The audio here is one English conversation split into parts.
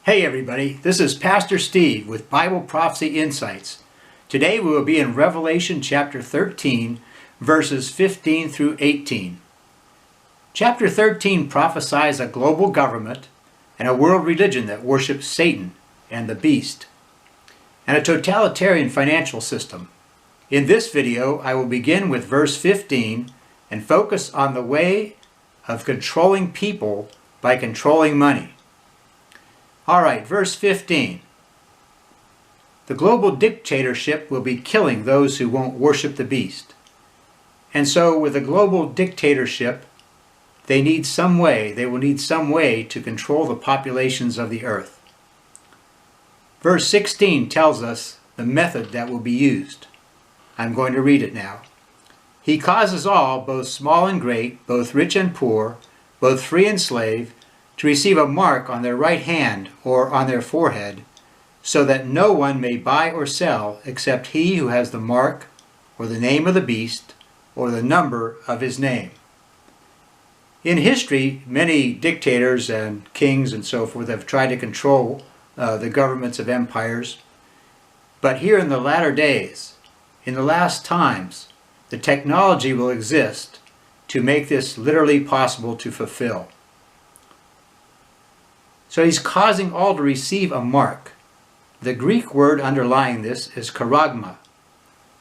Hey everybody, this is Pastor Steve with Bible Prophecy Insights. Today we will be in Revelation chapter 13, verses 15 through 18. Chapter 13 prophesies a global government and a world religion that worships Satan and the beast, and a totalitarian financial system. In this video, I will begin with verse 15 and focus on the way of controlling people by controlling money. Alright, verse 15. The global dictatorship will be killing those who won't worship the beast. And so with a global dictatorship, they will need some way to control the populations of the earth. Verse 16 tells us the method that will be used. I'm going to read it now. He causes all, both small and great, both rich and poor, both free and slave, to receive a mark on their right hand or on their forehead, so that no one may buy or sell except he who has the mark or the name of the beast or the number of his name. In history, many dictators and kings and so forth have tried to control the governments of empires. But here in the latter days, in the last times, the technology will exist to make this literally possible to fulfill. So he's causing all to receive a mark. The Greek word underlying this is charagma,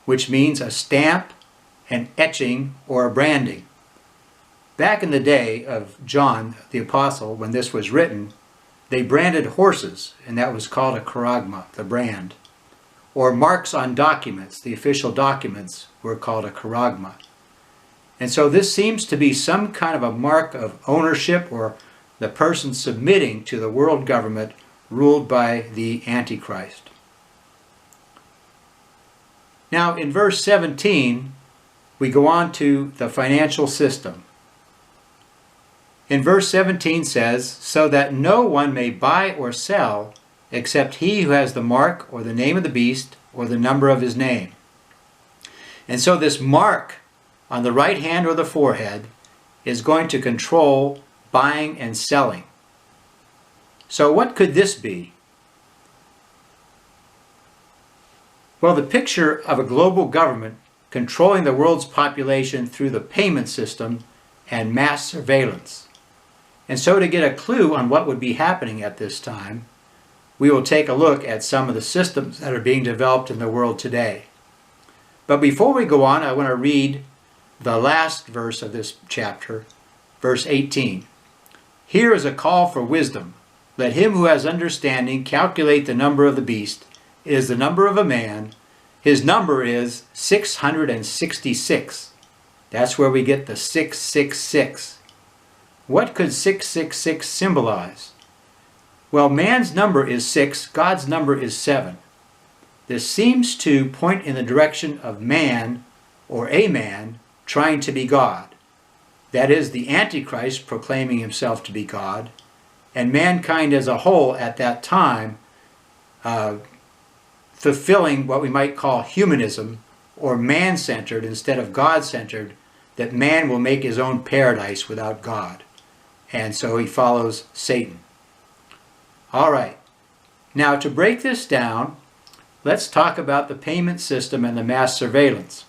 which means a stamp, an etching, or a branding. Back in the day of John the Apostle, when this was written, they branded horses, and that was called a charagma, the brand. Or marks on documents, the official documents were called a charagma. And so this seems to be some kind of a mark of ownership or the person submitting to the world government ruled by the Antichrist. Now in verse 17, we go on to the financial system. In verse 17 says, so that no one may buy or sell except he who has the mark or the name of the beast or the number of his name. And so this mark on the right hand or the forehead is going to control buying and selling. So what could this be? Well, the picture of a global government controlling the world's population through the payment system and mass surveillance. And so to get a clue on what would be happening at this time, we will take a look at some of the systems that are being developed in the world today. But before we go on, I want to read the last verse of this chapter, verse 18. Here is a call for wisdom. Let him who has understanding calculate the number of the beast. It is the number of a man. His number is 666. That's where we get the 666. What could 666 symbolize? Well, man's number is 6, God's number is 7. This seems to point in the direction of man, or a man, trying to be God. That is, the Antichrist proclaiming himself to be God, and mankind as a whole at that time fulfilling what we might call humanism, or man-centered instead of God-centered, that man will make his own paradise without God. And so he follows Satan. All right. Now to break this down, let's talk about the payment system and the mass surveillance.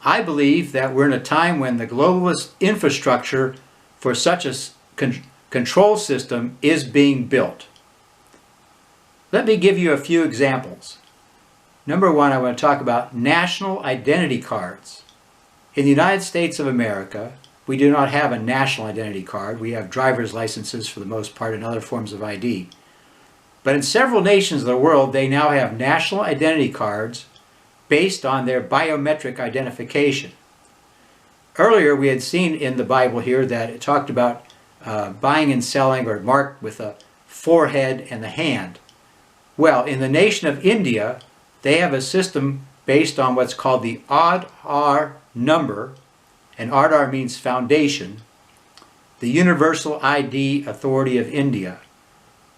I believe that we're in a time when the globalist infrastructure for such a control system is being built. Let me give you a few examples. Number one, I want to talk about national identity cards. In the United States of America, we do not have a national identity card. We have driver's licenses for the most part and other forms of ID. But in several nations of the world, they now have national identity cards based on their biometric identification. Earlier we had seen in the Bible here that it talked about buying and selling or marked with a forehead and the hand. Well, in the nation of India, they have a system based on what's called the Aadhaar number, and Aadhaar means foundation, the Universal ID Authority of India.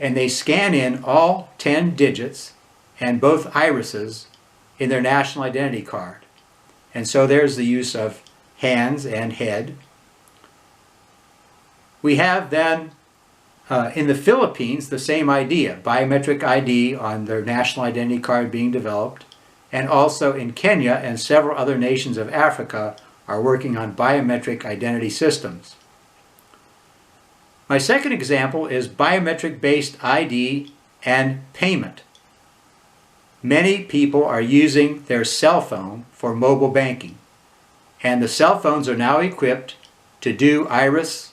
And they scan in all 10 digits and both irises in their national identity card. And so there's the use of hands and head. We have then In the Philippines, the same idea, biometric ID on their national identity card being developed, and also in Kenya and several other nations of Africa are working on biometric identity systems. My second example is biometric-based ID and payment. Many people are using their cell phone for mobile banking, and the cell phones are now equipped to do iris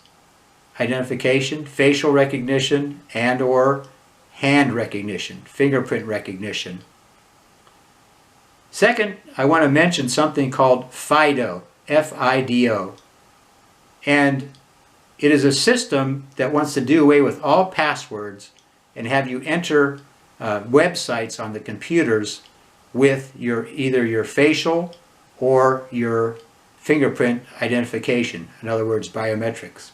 identification, facial recognition, and or hand recognition, fingerprint recognition. Second, I want to mention something called FIDO, F-I-D-O. And it is a system that wants to do away with all passwords and have you enter websites on the computers with either your facial or your fingerprint identification, in other words, biometrics.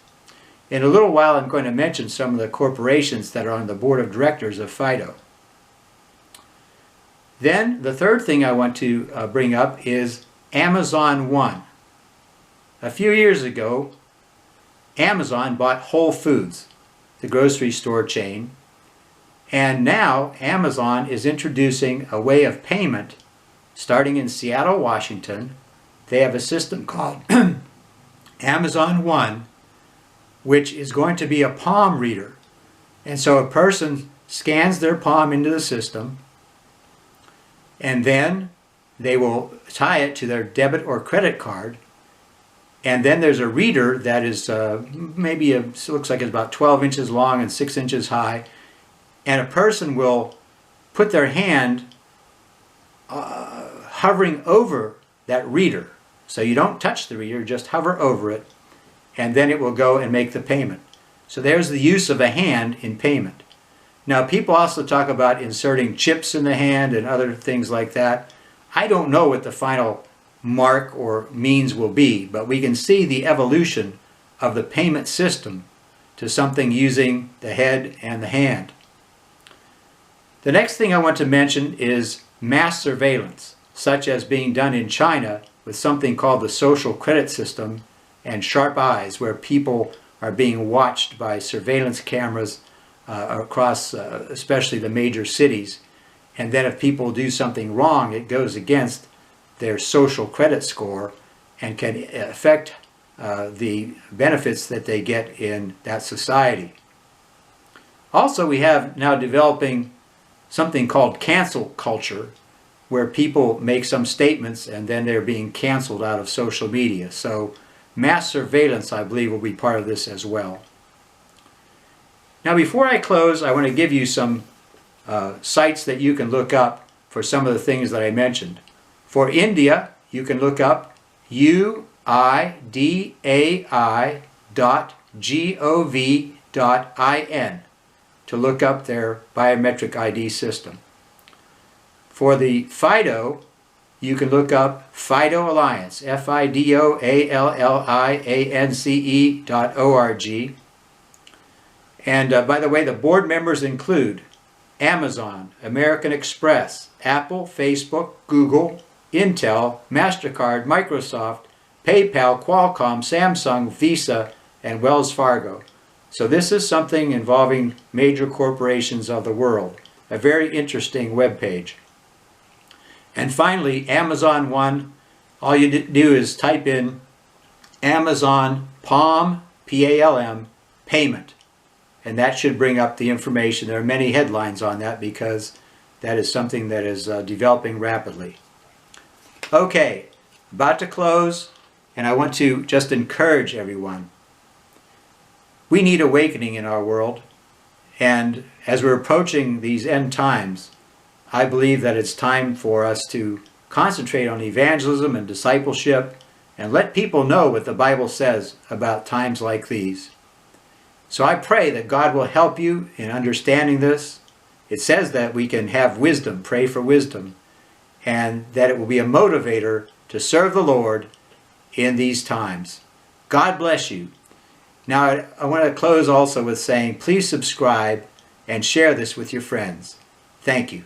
In a little while, I'm going to mention some of the corporations that are on the board of directors of FIDO. Then, the third thing I want to bring up is Amazon One. A few years ago, Amazon bought Whole Foods, the grocery store chain, and now Amazon is introducing a way of payment starting in Seattle, Washington. They have a system called Amazon One, which is going to be a palm reader. And so a person scans their palm into the system, and then they will tie it to their debit or credit card, and then there's a reader that is looks like it's about 12 inches long and 6 inches high, and a person will put their hand hovering over that reader. So you don't touch the reader, just hover over it, and then it will go and make the payment. So there's the use of a hand in payment. Now, people also talk about inserting chips in the hand and other things like that. I don't know what the final mark or means will be, but we can see the evolution of the payment system to something using the head and the hand. The next thing I want to mention is mass surveillance, such as being done in China with something called the social credit system and sharp eyes, where people are being watched by surveillance cameras across especially the major cities. And then if people do something wrong, it goes against their social credit score and can affect the benefits that they get in that society. Also, we have now developing something called cancel culture, where people make some statements and then they're being canceled out of social media. So mass surveillance, I believe, will be part of this as well. Now, before I close, I want to give you some sites that you can look up for some of the things that I mentioned. For India, you can look up uidai.gov.in to look up their biometric ID system. For the FIDO, you can look up FIDO Alliance, FIDOALLIANCE.org. And by the way, the board members include Amazon, American Express, Apple, Facebook, Google, Intel, MasterCard, Microsoft, PayPal, Qualcomm, Samsung, Visa, and Wells Fargo. So this is something involving major corporations of the world. A very interesting web page. And finally, Amazon One, all you do is type in Amazon Palm, P-A-L-M, payment. And that should bring up the information. There are many headlines on that because that is something that is developing rapidly. Okay, about to close, and I want to just encourage everyone. We need awakening in our world, and as we're approaching these end times, I believe that it's time for us to concentrate on evangelism and discipleship and let people know what the Bible says about times like these. So I pray that God will help you in understanding this. It says that we can have wisdom, pray for wisdom, and that it will be a motivator to serve the Lord in these times. God bless you. Now, I want to close also with saying, please subscribe and share this with your friends. Thank you.